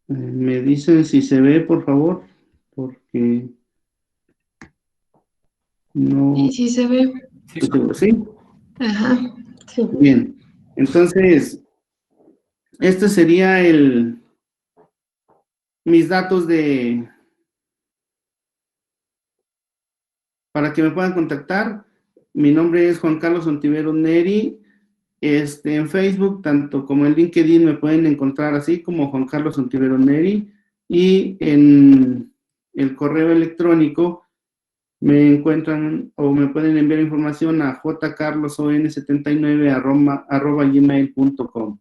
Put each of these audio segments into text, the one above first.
Me dicen si se ve, por favor, porque Sí, no sí se ve. estoy seguro. ¿Sí? Ajá, sí. Bien. Entonces, este sería mis datos para que me puedan contactar. Mi nombre es Juan Carlos Ontiveros Neri. En Facebook, tanto como en LinkedIn, me pueden encontrar así como Juan Carlos Ontiveros Neri. Y en el correo electrónico me encuentran o me pueden enviar información a jcarloson79@gmail.com.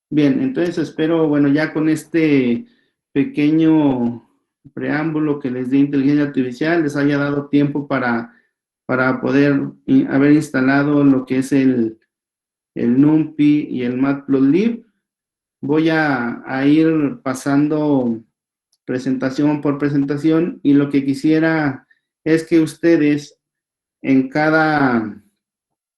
Bien, entonces espero, bueno, ya con este pequeño preámbulo que les di inteligencia artificial, les haya dado tiempo para poder haber instalado lo que es el NumPy y el Matplotlib. Voy a ir pasando presentación por presentación y lo que quisiera es que ustedes en cada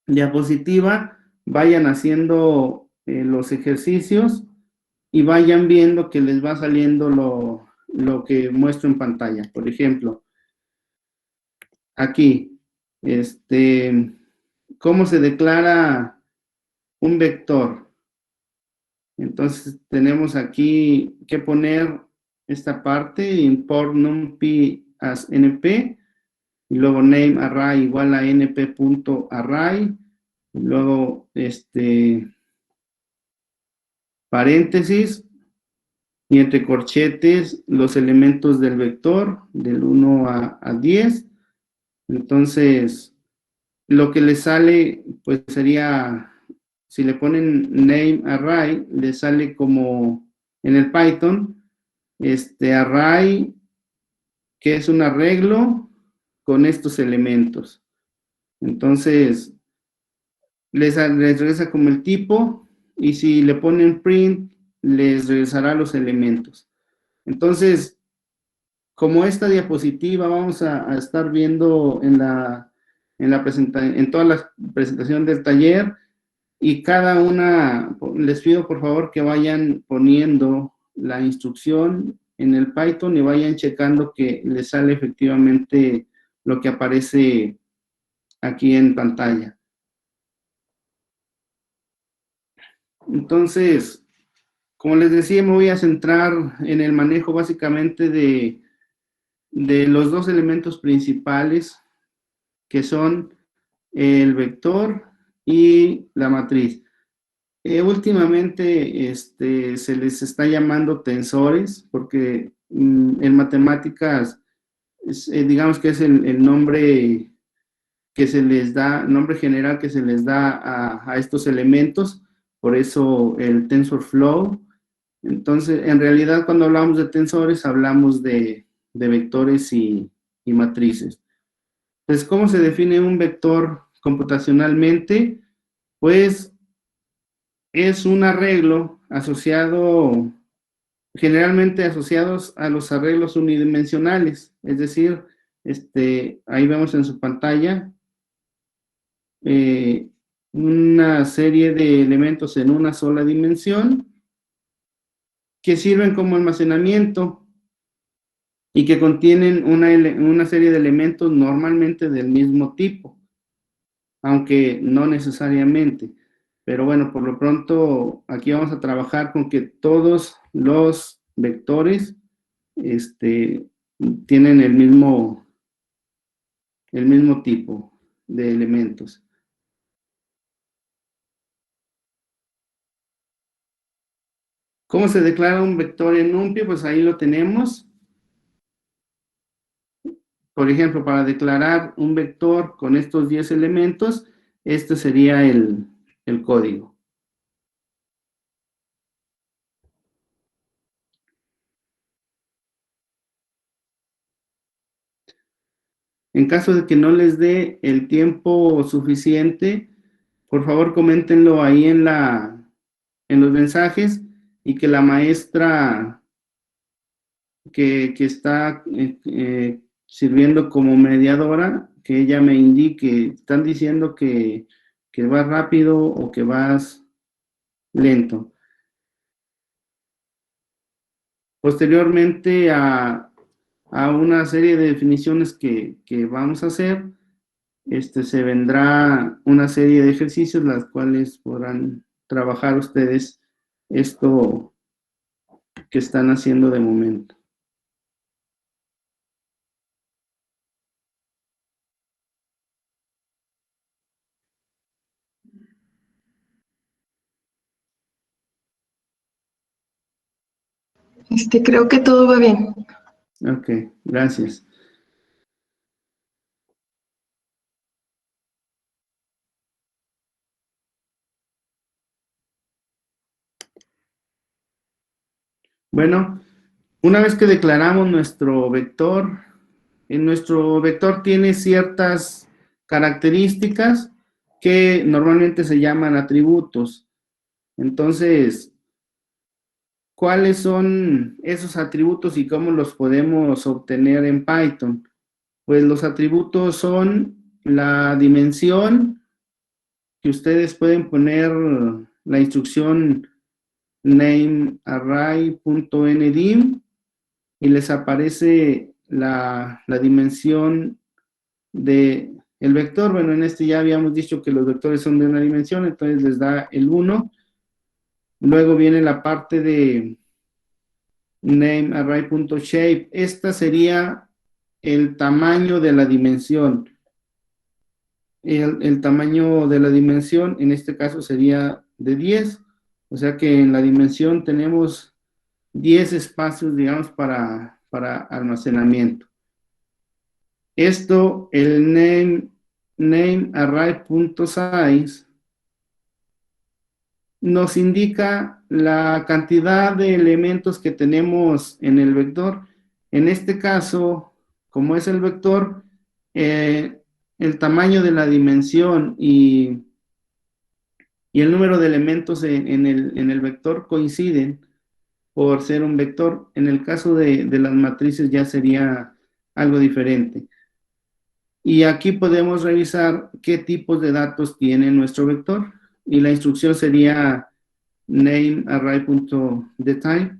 diapositiva vayan haciendo los ejercicios y vayan viendo que les va saliendo lo que muestro en pantalla. Por ejemplo, aquí, ¿cómo se declara un vector? Entonces tenemos aquí que poner esta parte, import numpy as np, y luego name array igual a np.array, y luego paréntesis, y entre corchetes los elementos del vector, del 1 a 10. Entonces, lo que le sale, pues sería, si le ponen name array, le sale como en el Python, array, que es un arreglo con estos elementos. Entonces, les regresa como el tipo, y si le ponen print, les regresará los elementos. Entonces, como esta diapositiva vamos a estar viendo en toda la presentación del taller, y cada una, les pido por favor que vayan poniendo la instrucción en el Python y vayan checando que les sale efectivamente lo que aparece aquí en pantalla. Entonces, como les decía, me voy a centrar en el manejo básicamente de los dos elementos principales, que son el vector y la matriz. Últimamente se les está llamando tensores porque en matemáticas digamos que es el nombre que se les da, nombre general que se les da a estos elementos, por eso el TensorFlow. Entonces, en realidad cuando hablamos de tensores hablamos de vectores y matrices. Entonces, ¿cómo se define un vector computacionalmente? Pues es un arreglo asociado, generalmente asociados a los arreglos unidimensionales, es decir, ahí vemos en su pantalla eh, una serie de elementos en una sola dimensión que sirven como almacenamiento y que contienen una serie de elementos normalmente del mismo tipo, aunque no necesariamente. Pero bueno, por lo pronto aquí vamos a trabajar con que todos los vectores tienen el mismo tipo de elementos. ¿Cómo se declara un vector en NumPy? Pues ahí lo tenemos. Por ejemplo, para declarar un vector con estos 10 elementos, este sería el código. En caso de que no les dé el tiempo suficiente, por favor coméntenlo ahí en los mensajes, y que la maestra que está sirviendo como mediadora, que ella me indique, están diciendo que vas rápido o que vas lento. Posteriormente a una serie de definiciones que vamos a hacer, se vendrá una serie de ejercicios las cuales podrán trabajar ustedes esto que están haciendo de momento. Creo que todo va bien. Ok, gracias. Bueno, una vez que declaramos nuestro vector, nuestro vector tiene ciertas características que normalmente se llaman atributos. Entonces, ¿cuáles son esos atributos y cómo los podemos obtener en Python? Pues los atributos son la dimensión, que ustedes pueden poner la instrucción nameArray.ndim y les aparece la dimensión de el vector. Bueno, en este ya habíamos dicho que los vectores son de una dimensión, entonces les da el 1. Luego viene la parte de nameArray.shape. Esta sería el tamaño de la dimensión. El tamaño de la dimensión en este caso sería de 10. O sea que en la dimensión tenemos 10 espacios, digamos, para almacenamiento. Esto, el nameArray.size nos indica la cantidad de elementos que tenemos en el vector. En este caso, como es el vector, el tamaño de la dimensión y el número de elementos en el vector coinciden por ser un vector. En el caso de las matrices ya sería algo diferente. Y aquí podemos revisar qué tipos de datos tiene nuestro vector. Y la instrucción sería nameArray.detail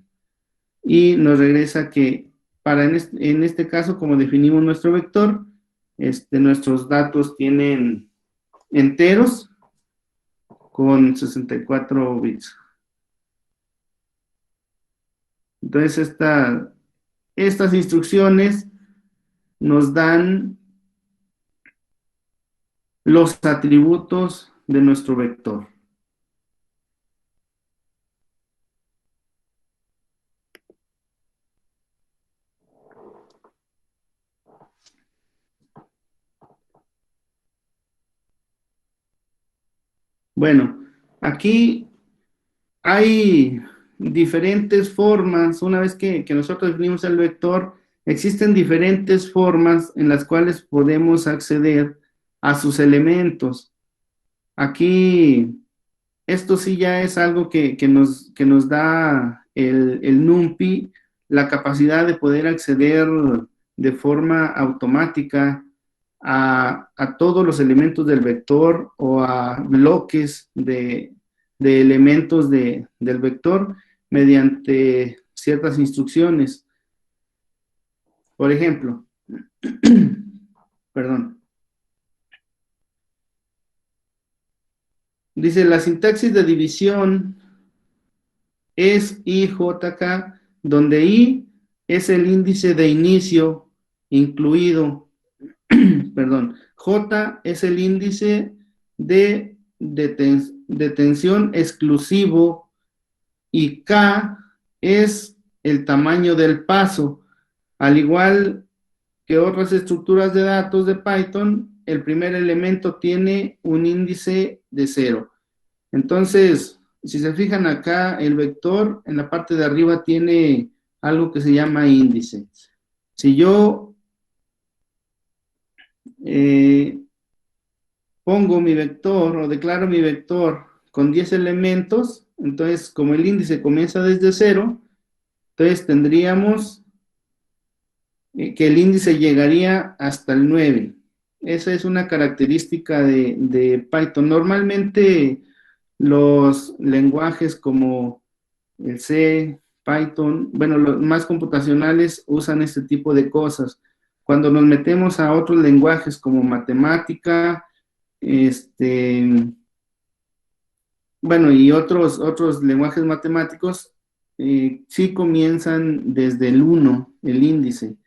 y nos regresa que en este caso, como definimos nuestro vector, nuestros datos tienen enteros con 64 bits. Entonces, estas instrucciones nos dan los atributos de nuestro vector. Bueno, aquí hay diferentes formas. Una vez que nosotros definimos el vector, existen diferentes formas en las cuales podemos acceder a sus elementos. Aquí, esto sí ya es algo que nos da el NumPy, la capacidad de poder acceder de forma automática a todos los elementos del vector o a bloques de elementos del vector mediante ciertas instrucciones. Por ejemplo, perdón, dice la sintaxis de división es IJK, donde I es el índice de inicio incluido, perdón, J es el índice de detención exclusivo y K es el tamaño del paso. Al igual que otras estructuras de datos de Python, el primer elemento tiene un índice de 0. Entonces, si se fijan acá, el vector en la parte de arriba tiene algo que se llama índice. Si yo pongo mi vector o declaro mi vector con 10 elementos, entonces como el índice comienza desde 0, entonces tendríamos que el índice llegaría hasta el 9. Esa es una característica de Python. Normalmente los lenguajes como el C, Python, bueno, los más computacionales usan este tipo de cosas. Cuando nos metemos a otros lenguajes como matemática, bueno, y otros lenguajes matemáticos, sí comienzan desde el uno el índice,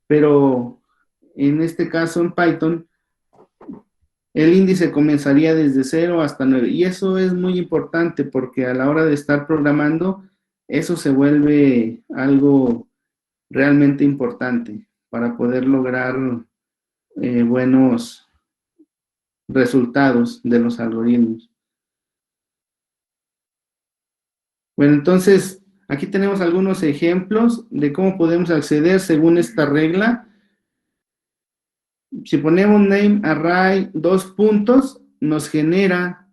pero en este caso en Python, el índice comenzaría desde 0 hasta 9. Y eso es muy importante porque a la hora de estar programando, eso se vuelve algo realmente importante para poder lograr buenos resultados de los algoritmos. Bueno, entonces aquí tenemos algunos ejemplos de cómo podemos acceder según esta regla. Si ponemos name array 2 puntos, nos genera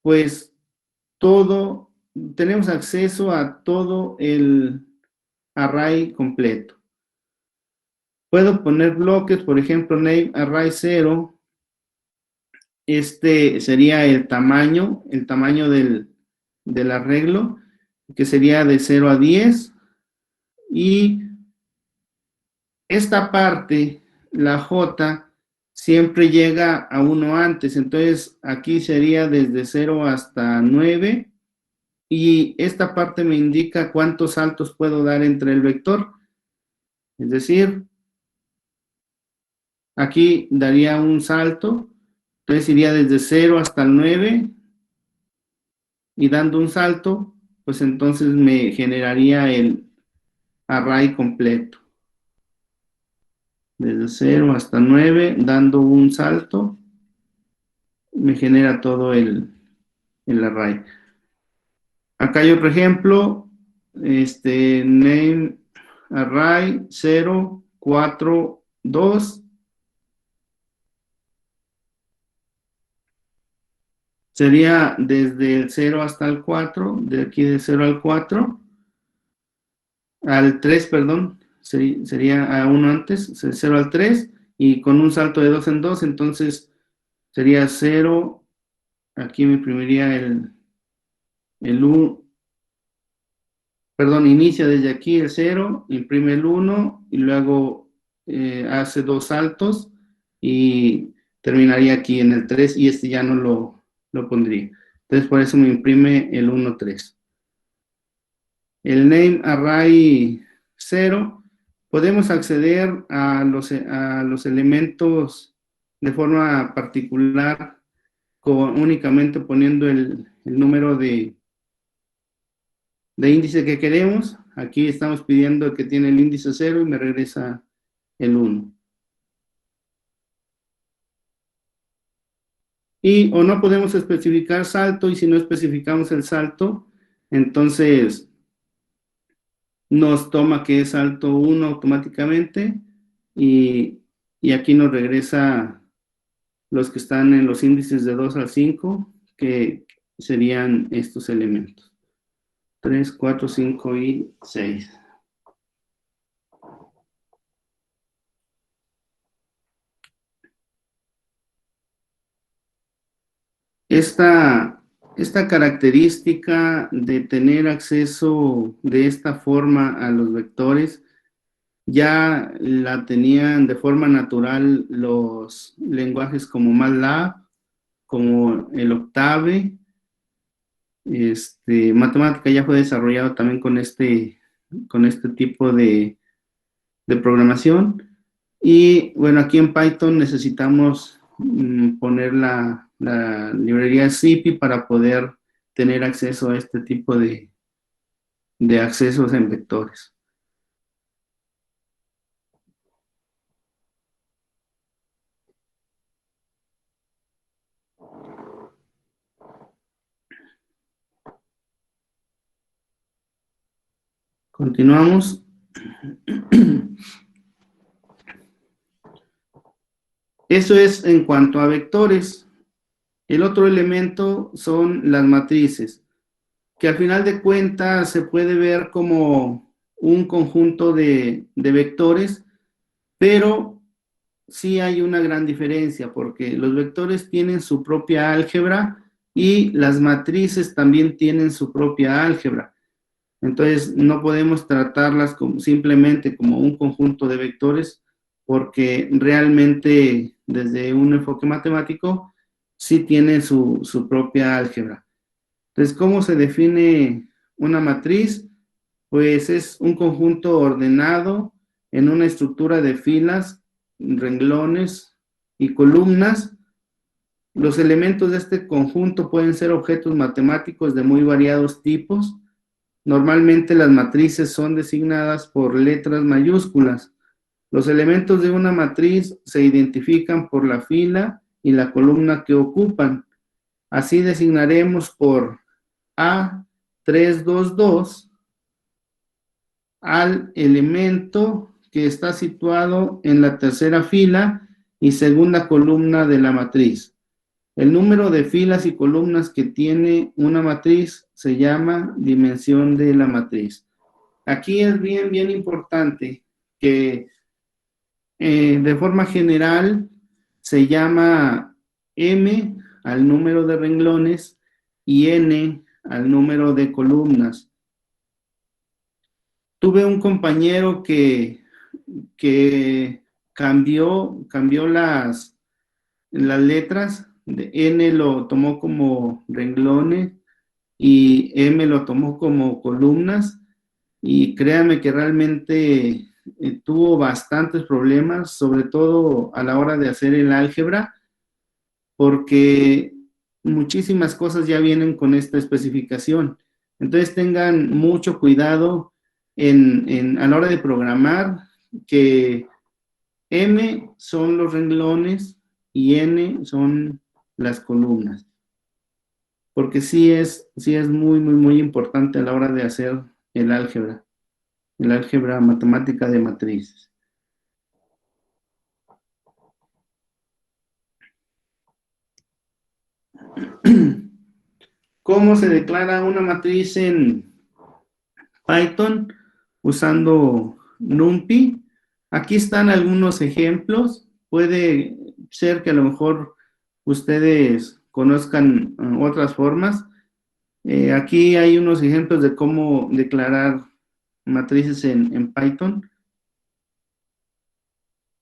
pues todo, tenemos acceso a todo el array completo. Puedo poner bloques, por ejemplo, name array 0. Este sería el tamaño del arreglo, que sería de 0 a 10. Y esta parte, la J, siempre llega a 1 antes. Entonces, aquí sería desde 0 hasta 9. Y esta parte me indica cuántos saltos puedo dar entre el vector. Es decir, aquí daría un salto. Entonces iría desde 0 hasta el 9. Y dando un salto, pues entonces me generaría el array completo. Desde 0 hasta 9, dando un salto, me genera todo el array. Acá hay otro ejemplo, name array 0, 4, 2. Sería desde el 0 hasta el 4, de aquí de 0 al 4, al 3, perdón, sería a 1 antes, 0 al 3, y con un salto de 2 en 2, entonces sería 0, aquí me imprimiría el 1, perdón, inicia desde aquí el 0, imprime el 1 y luego hace 2 saltos y terminaría aquí en el 3 y este ya no lo pondría. Entonces por eso me imprime el 1, 3. El name array 0, podemos acceder a los elementos de forma particular únicamente poniendo el número de índice que queremos. Aquí estamos pidiendo que tiene el índice 0 y me regresa el 1. Y o no podemos especificar salto, y si no especificamos el salto, entonces nos toma que es salto 1 automáticamente y aquí nos regresa los que están en los índices de 2 al 5, que serían estos elementos. 3, 4, 5 y 6. Esta característica de tener acceso de esta forma a los vectores ya la tenían de forma natural los lenguajes como MATLAB, como el Octave. Matemática ya fue desarrollado también con este tipo de programación. Y bueno, aquí en Python necesitamos poner la librería CIPY para poder tener acceso a este tipo de accesos en vectores. Continuamos. Eso es en cuanto a vectores. El otro elemento son las matrices, que al final de cuentas se puede ver como un conjunto de vectores, pero sí hay una gran diferencia, porque los vectores tienen su propia álgebra y las matrices también tienen su propia álgebra. Entonces, no podemos tratarlas simplemente como un conjunto de vectores, porque realmente desde un enfoque matemático sí tiene su propia álgebra. Entonces, ¿cómo se define una matriz? Pues es un conjunto ordenado en una estructura de filas, renglones y columnas. Los elementos de este conjunto pueden ser objetos matemáticos de muy variados tipos. Normalmente las matrices son designadas por letras mayúsculas. Los elementos de una matriz se identifican por la fila y la columna que ocupan. Así designaremos por A322 al elemento que está situado en la tercera fila y segunda columna de la matriz. El número de filas y columnas que tiene una matriz se llama dimensión de la matriz. Aquí es bien importante que de forma general se llama M al número de renglones y N al número de columnas. Tuve un compañero que cambió las letras, de N lo tomó como renglones y M lo tomó como columnas, y créanme que realmente tuvo bastantes problemas, sobre todo a la hora de hacer el álgebra, porque muchísimas cosas ya vienen con esta especificación. Entonces tengan mucho cuidado a la hora de programar, que M son los renglones y N son las columnas, porque sí es muy importante a la hora de hacer el álgebra matemática de matrices. ¿Cómo se declara una matriz en Python? Usando NumPy. Aquí están algunos ejemplos. Puede ser que a lo mejor ustedes conozcan otras formas. Aquí hay unos ejemplos de cómo declarar matrices en Python.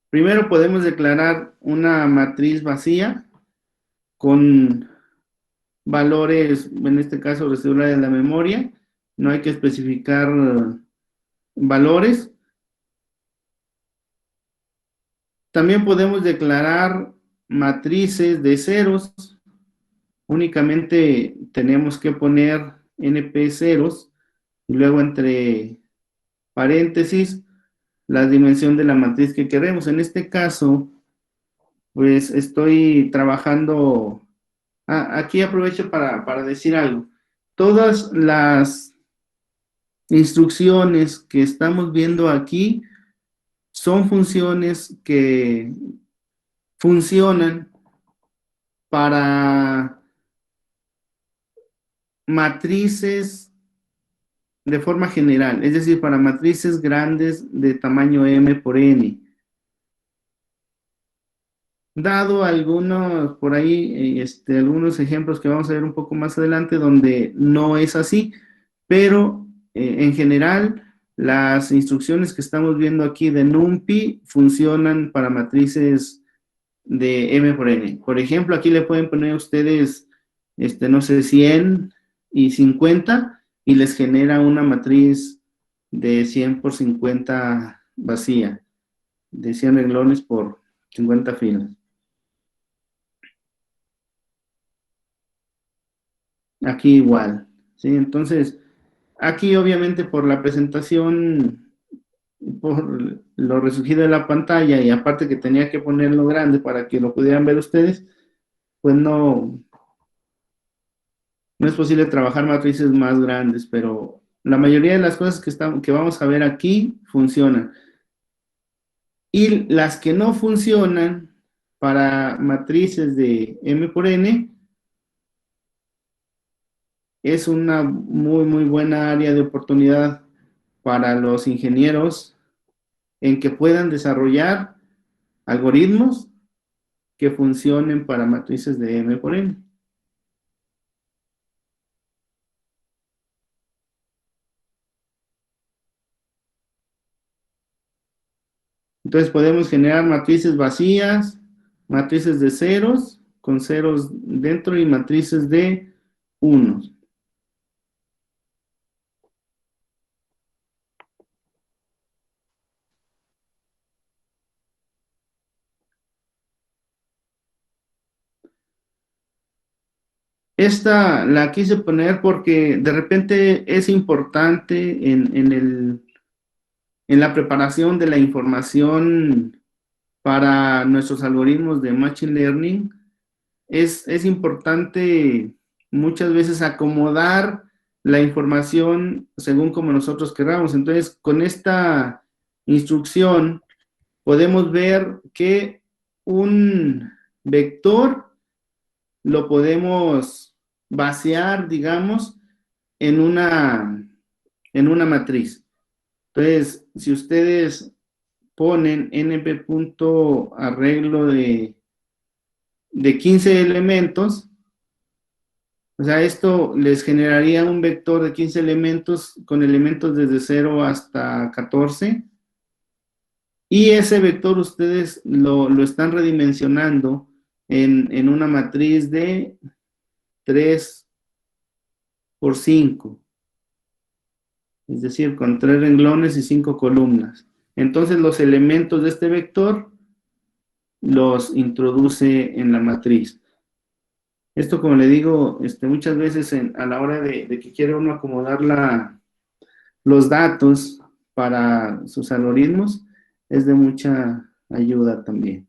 Primero podemos declarar una matriz vacía con valores, en este caso residuales de la memoria. No hay que especificar valores. También podemos declarar matrices de ceros. Únicamente tenemos que poner NP ceros y luego entre paréntesis la dimensión de la matriz que queremos. En este caso, pues estoy trabajando. Aquí aprovecho para decir algo. Todas las instrucciones que estamos viendo aquí son funciones que funcionan para matrices de forma general, es decir, para matrices grandes de tamaño M por N. Dado algunos, por ahí, algunos ejemplos que vamos a ver un poco más adelante donde no es así, pero en general, las instrucciones que estamos viendo aquí de NumPy funcionan para matrices de M por N. Por ejemplo, aquí le pueden poner ustedes, no sé, 100 y 50 y les genera una matriz de 100 por 50 vacía, de 100 renglones por 50 filas. Aquí igual, ¿sí? Entonces, aquí obviamente por la presentación, por lo resurgido de la pantalla y aparte que tenía que ponerlo grande para que lo pudieran ver ustedes, pues no es posible trabajar matrices más grandes, pero la mayoría de las cosas que vamos a ver aquí funcionan. Y las que no funcionan para matrices de M por N es una muy buena área de oportunidad para los ingenieros en que puedan desarrollar algoritmos que funcionen para matrices de M por N. Entonces podemos generar matrices vacías, matrices de ceros, con ceros dentro y matrices de unos. Esta la quise poner porque de repente es importante en la preparación de la información para nuestros algoritmos de Machine Learning. Es importante muchas veces acomodar la información según como nosotros queramos. Entonces, con esta instrucción podemos ver que un vector lo podemos vaciar, digamos, en una matriz. Entonces, si ustedes ponen np.arreglo de 15 elementos, o sea, esto les generaría un vector de 15 elementos con elementos desde 0 hasta 14. Y ese vector ustedes lo están redimensionando en una matriz de 3 por 5. Es decir, con 3 renglones y 5 columnas. Entonces los elementos de este vector los introduce en la matriz. Esto, como le digo, muchas veces a la hora de que quiere uno acomodar los datos para sus algoritmos, es de mucha ayuda también.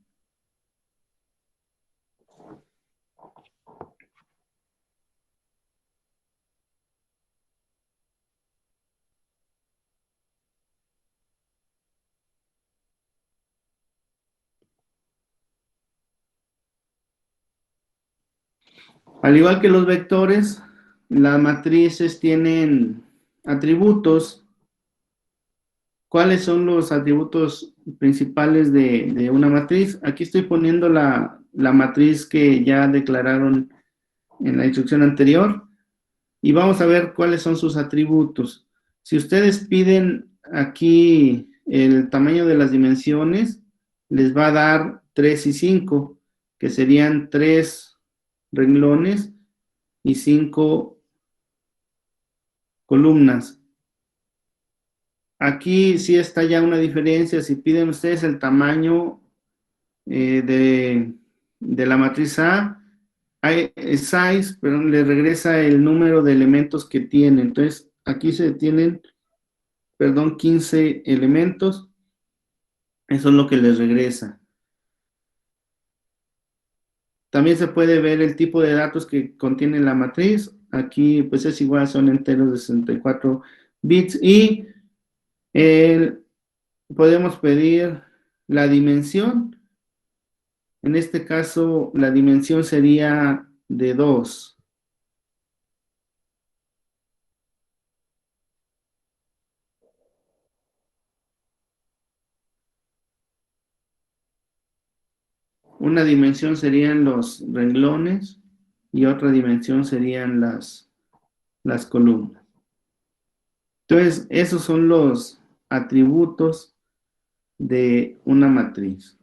Al igual que los vectores, las matrices tienen atributos. ¿Cuáles son los atributos principales de una matriz? Aquí estoy poniendo la matriz que ya declararon en la instrucción anterior y vamos a ver cuáles son sus atributos. Si ustedes piden aquí el tamaño de las dimensiones, les va a dar 3 y 5, que serían 3 renglones y 5 columnas. Aquí sí está ya una diferencia. Si piden ustedes el tamaño de la matriz A, size, pero le regresa el número de elementos que tiene. Entonces, aquí se tienen, 15 elementos. Eso es lo que les regresa. También se puede ver el tipo de datos que contiene la matriz. Aquí, pues es igual, son enteros de 64 bits. Y podemos pedir la dimensión. En este caso, la dimensión sería de 2. Una dimensión serían los renglones y otra dimensión serían las columnas. Entonces, esos son los atributos de una matriz.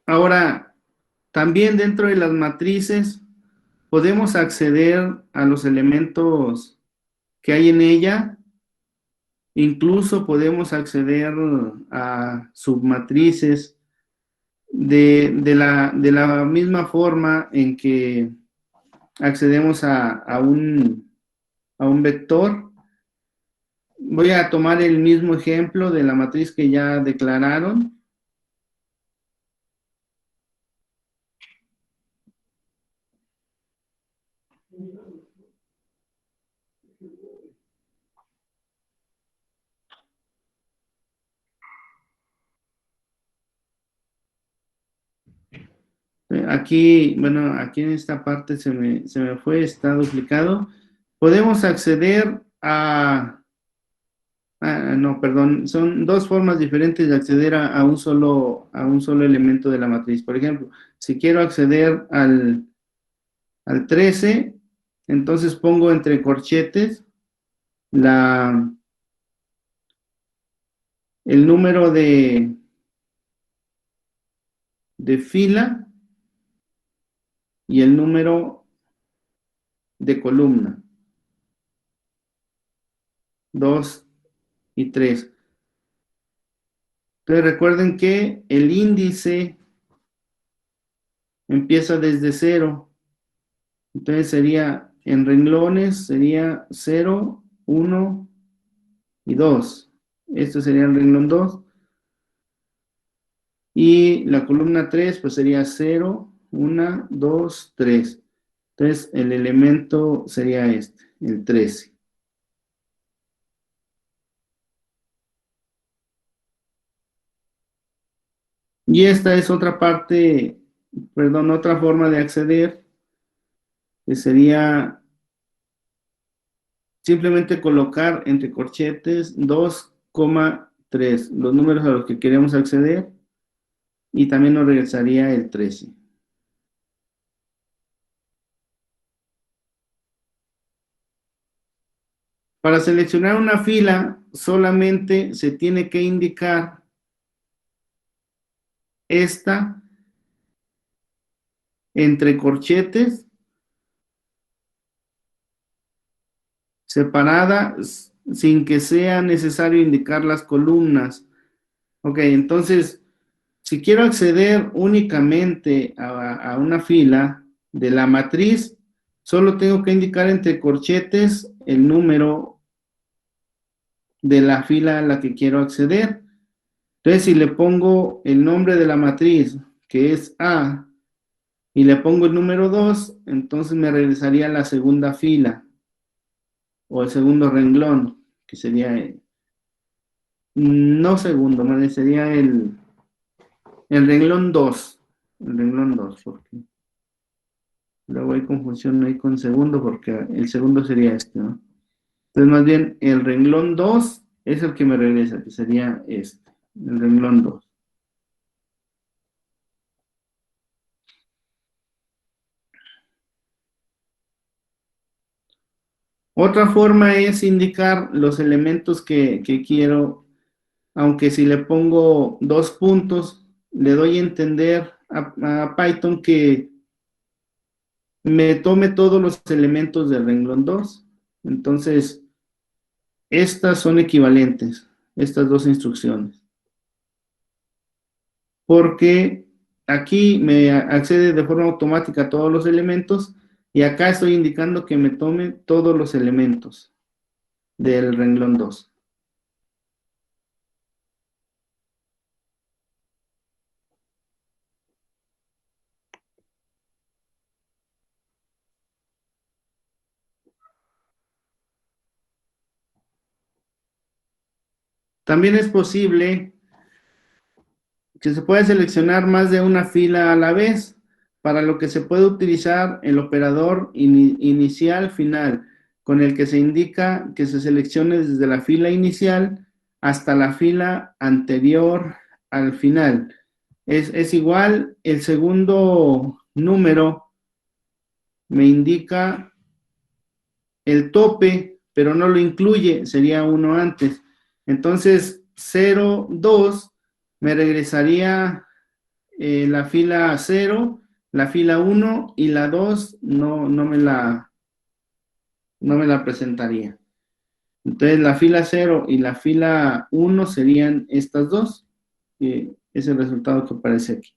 Ahora, también dentro de las matrices podemos acceder a los elementos que hay en ella. Incluso podemos acceder a submatrices de la misma forma en que accedemos a un vector. Voy a tomar el mismo ejemplo de la matriz que ya declararon. Aquí, bueno, aquí en esta parte se me fue, está duplicado. Podemos acceder a No, perdón, son dos formas diferentes de acceder a un solo elemento de la matriz. Por ejemplo, si quiero acceder al 13, entonces pongo entre corchetes el número de fila y el número de columna, 2 y 3. Entonces recuerden que el índice empieza desde 0. Entonces sería, en renglones, sería 0, 1 y 2. Esto sería el renglón 2. Y la columna 3, pues sería 0, 1, 2, 3. Entonces el elemento sería este, el 13. Y esta es otra parte, perdón, otra forma de acceder, que sería simplemente colocar entre corchetes 2,3, los números a los que queremos acceder, y también nos regresaría el 13. Para seleccionar una fila, solamente se tiene que indicar esta entre corchetes, separada, sin que sea necesario indicar las columnas. Ok, entonces, si quiero acceder únicamente a una fila de la matriz, solo tengo que indicar entre corchetes el número de la fila a la que quiero acceder. Entonces, si le pongo el nombre de la matriz, que es A, y le pongo el número 2, entonces me regresaría a la segunda fila, o el segundo renglón, que sería, no segundo, sería el renglón 2, el renglón 2, porque luego hay confusión ahí con segundo, porque el segundo sería este, ¿no? Entonces, más bien, el renglón 2 es el que me regresa, que sería este, el renglón 2. Otra forma es indicar los elementos que quiero, aunque si le pongo 2 puntos, le doy a entender a Python que me tome todos los elementos del renglón 2. Entonces, estas son equivalentes, estas dos instrucciones. Porque aquí me accede de forma automática a todos los elementos y acá estoy indicando que me tome todos los elementos del renglón 2. También es posible que se pueda seleccionar más de una fila a la vez, para lo que se puede utilizar el operador inicial-final, con el que se indica que se seleccione desde la fila inicial hasta la fila anterior al final. Es igual, el segundo número me indica el tope, pero no lo incluye, sería uno antes. Entonces, 0, 2 me regresaría la fila 0, la fila 1 y la 2 no me la presentaría. Entonces, la fila 0 y la fila 1 serían estas dos. Es el resultado que aparece aquí.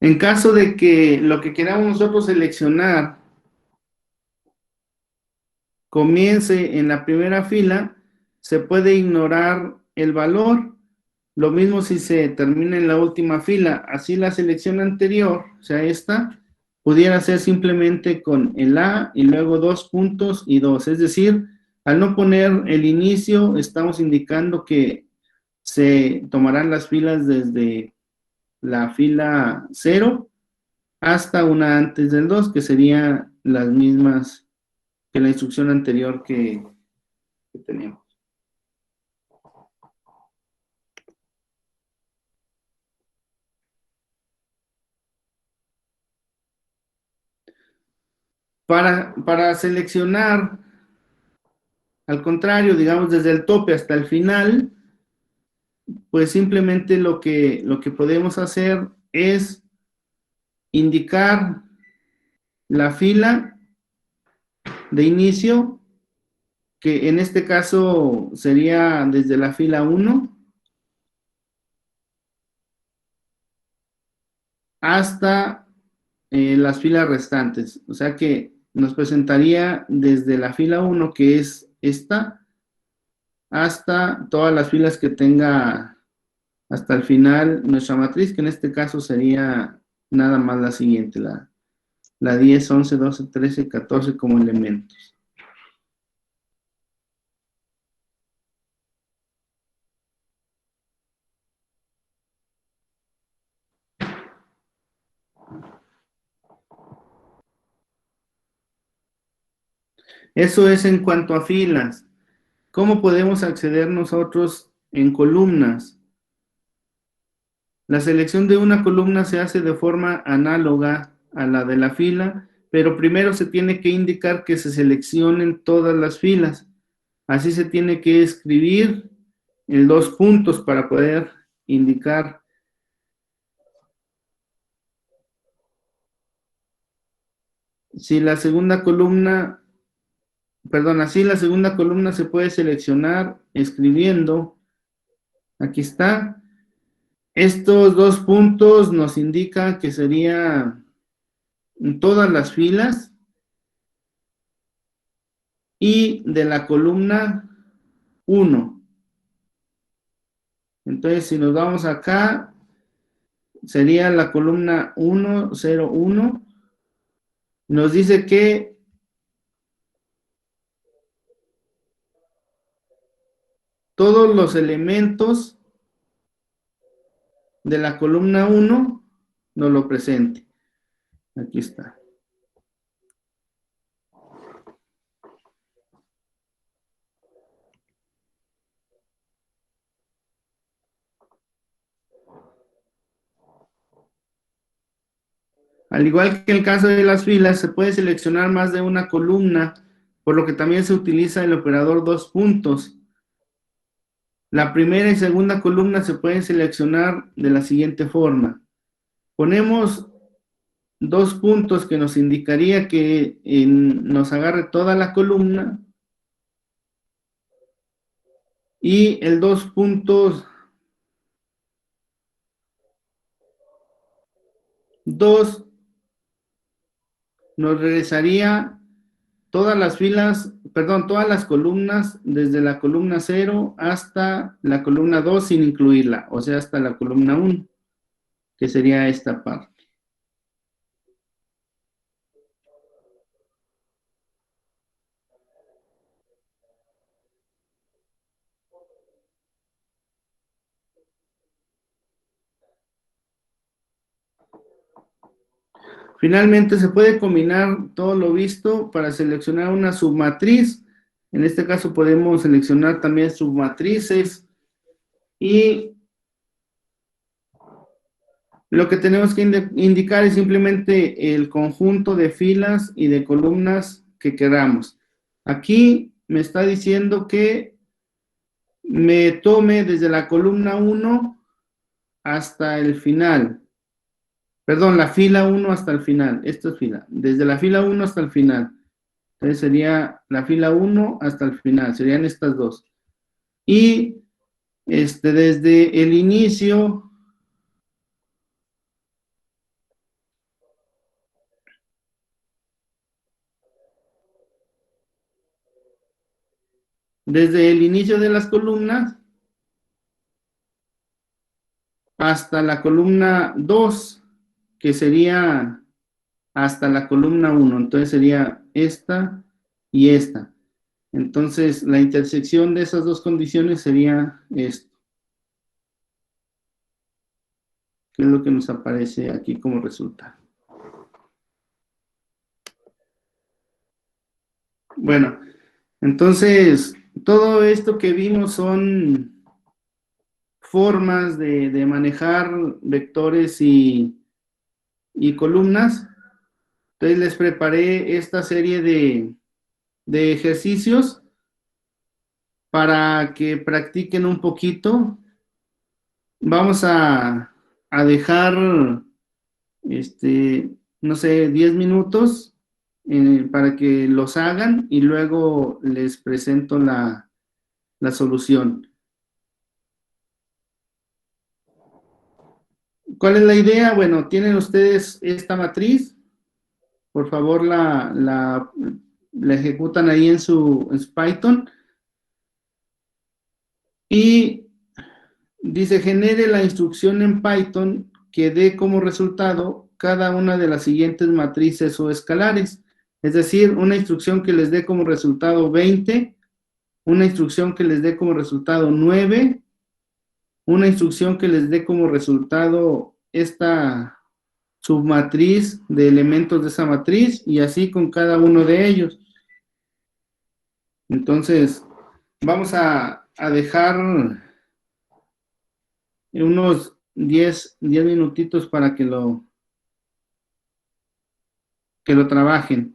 En caso de que lo que queramos nosotros seleccionar comience en la primera fila, se puede ignorar el valor. Lo mismo si se termina en la última fila. Así la selección anterior, o sea, esta, pudiera ser simplemente con el A y luego 2 puntos y 2. Es decir, Al no poner el inicio, estamos indicando que se tomarán las filas desde la fila 0 hasta una antes del 2, que serían las mismas que la instrucción anterior que teníamos. Para seleccionar, al contrario, digamos, desde el tope hasta el final, pues simplemente lo que podemos hacer es indicar la fila de inicio, que en este caso sería desde la fila 1 hasta las filas restantes. O sea que nos presentaría desde la fila 1, que es esta, hasta todas las filas que tenga hasta el final nuestra matriz, que en este caso sería nada más la siguiente, la 10, 11, 12, 13, 14 como elementos. Eso es en cuanto a filas. ¿Cómo podemos acceder nosotros en columnas? La selección de una columna se hace de forma análoga a la de la fila, pero primero se tiene que indicar que se seleccionen todas las filas. Así se tiene que escribir en 2 puntos para poder indicar. Si la segunda columna, perdón, así la segunda columna se puede seleccionar escribiendo. Aquí está. Estos 2 puntos nos indican que sería todas las filas y de la columna 1. Entonces, si nos vamos acá, sería la columna 1, 0, 1. Nos dice que todos los elementos de la columna 1 nos lo presente. Aquí está. Al igual que el caso de las filas, se puede seleccionar más de una columna, por lo que también se utiliza el operador 2 puntos. La primera y segunda columna se pueden seleccionar de la siguiente forma. Ponemos 2 puntos que nos indicaría que nos agarre toda la columna y el 2 puntos 2 nos regresaría todas las filas, perdón, todas las columnas desde la columna 0 hasta la columna 2 sin incluirla, o sea, hasta la columna 1, que sería esta parte. Finalmente, se puede combinar todo lo visto para seleccionar una submatriz. En este caso podemos seleccionar también submatrices y lo que tenemos que indicar es simplemente el conjunto de filas y de columnas que queramos. Aquí me está diciendo que me tome desde la columna 1 hasta el final. Perdón, la fila 1 hasta el final. Esto es fila. Desde la fila 1 hasta el final. Entonces sería la fila 1 hasta el final. Serían estas dos. Y desde el inicio de las columnas hasta la columna 2, que sería hasta la columna 1. Entonces sería esta y esta. Entonces, la intersección de esas dos condiciones sería esto, que es lo que nos aparece aquí como resultado. Bueno, entonces, todo esto que vimos son formas de manejar vectores y columnas. Entonces, les preparé esta serie de ejercicios para que practiquen un poquito. Vamos a dejar, no sé, 10 minutos para que los hagan y luego les presento la solución. ¿Cuál es la idea? Bueno, tienen ustedes esta matriz. Por favor, la ejecutan ahí en su Python. Y dice, genere la instrucción en Python que dé como resultado cada una de las siguientes matrices o escalares. Es decir, una instrucción que les dé como resultado 20, una instrucción que les dé como resultado 9, una instrucción que les dé como resultado esta submatriz de elementos de esa matriz y así con cada uno de ellos. Entonces, vamos a dejar unos 10 minutitos para que lo trabajen.